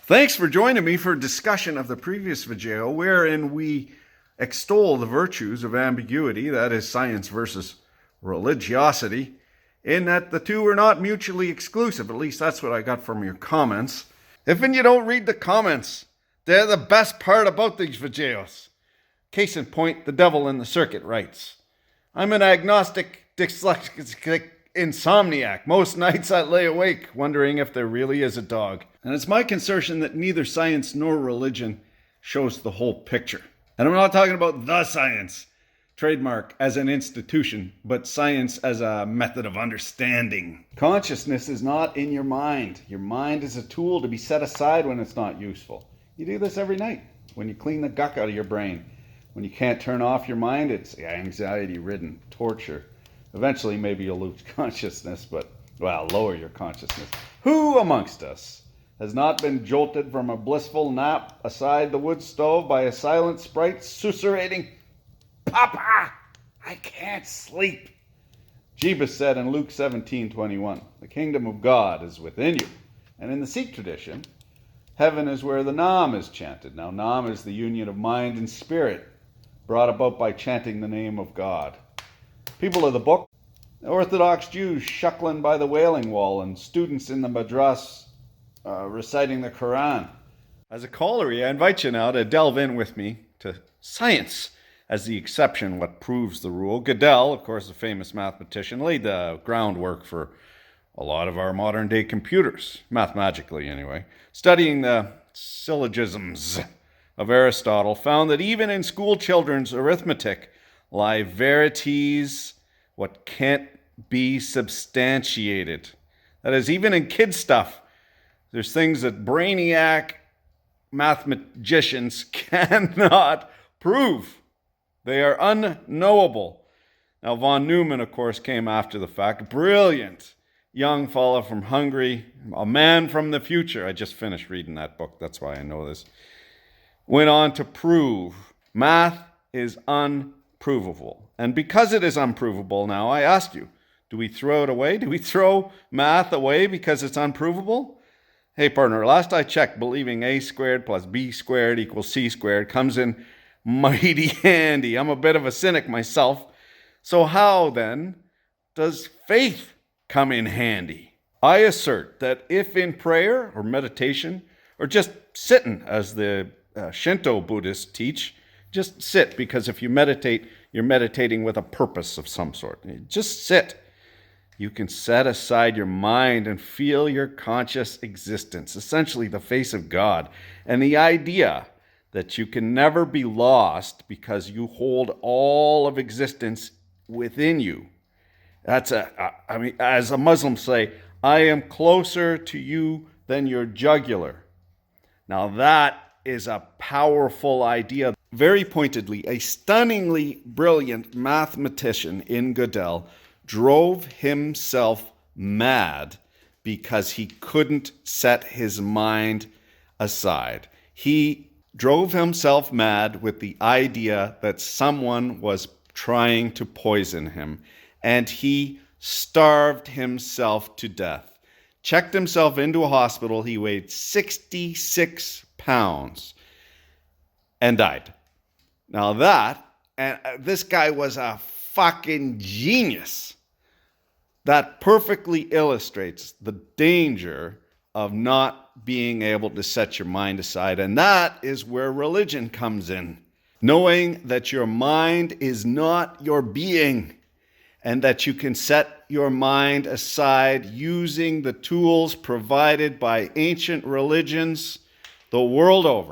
Thanks for joining me for a discussion of the previous video wherein we extol the virtues of ambiguity, that is science versus religiosity, in that the two are not mutually exclusive. At least that's what I got from your comments. If you don't read the comments, they're the best part about these videos. Case in point, the devil in the circuit writes, I'm an agnostic, dyslexic insomniac. Most nights I lay awake wondering if there really is a dog. And it's my concertion that neither science nor religion shows the whole picture. And I'm not talking about the science, trademark as an institution, but science as a method of understanding. Consciousness is not in your mind. Your mind is a tool to be set aside when it's not useful. You do this every night when you clean the guck out of your brain. When you can't turn off your mind, it's anxiety-ridden torture. Eventually, maybe you'll lose consciousness, but, well, lower your consciousness. Who amongst us has not been jolted from a blissful nap aside the wood stove by a silent sprite susurrating, Papa, I can't sleep. Jebus said in Luke 17:21, the kingdom of God is within you. And in the Sikh tradition, heaven is where the Nam is chanted. Now, Nam is the union of mind and spirit, brought about by chanting the name of God. People of the book, Orthodox Jews shuckling by the Wailing Wall and students in the madras reciting the Quran. As a corollary, I invite you now to delve in with me to science as the exception, what proves the rule. Gödel, of course, a famous mathematician, laid the groundwork for a lot of our modern day computers, mathematically anyway. Studying the syllogisms of Aristotle, found that even in school children's arithmetic lie verities what can't be substantiated. That is, even in kid stuff, there's things that brainiac mathematicians cannot prove. They are unknowable. Now, von Neumann, of course, came after the fact. Brilliant young fellow from Hungary, a man from the future. I just finished reading that book. That's why I know this. Went on to prove math is unprovable. And because it is unprovable now, I ask you, do we throw it away? Do we throw math away because it's unprovable? Hey, partner, last I checked, believing a squared plus b squared equals c squared comes in mighty handy. I'm a bit of a cynic myself. So how, then, does faith come in handy? I assert that if in prayer or meditation or just sitting, as the Shinto Buddhists teach, just sit, because if you meditate, you're meditating with a purpose of some sort. Just sit. You can set aside your mind and feel your conscious existence, essentially the face of God, and the idea that you can never be lost because you hold all of existence within you. That's as a Muslim say, I am closer to you than your jugular. Now that is a powerful idea. Very pointedly, a stunningly brilliant mathematician in Gödel drove himself mad because he couldn't set his mind aside. He drove himself mad with the idea that someone was trying to poison him, and he starved himself to death. Checked himself into a hospital. He weighed 66 pounds and died. Now this guy was a fucking genius. That perfectly illustrates the danger of not being able to set your mind aside. And that is where religion comes in. Knowing that your mind is not your being, and that you can set your mind aside using the tools provided by ancient religions the world over.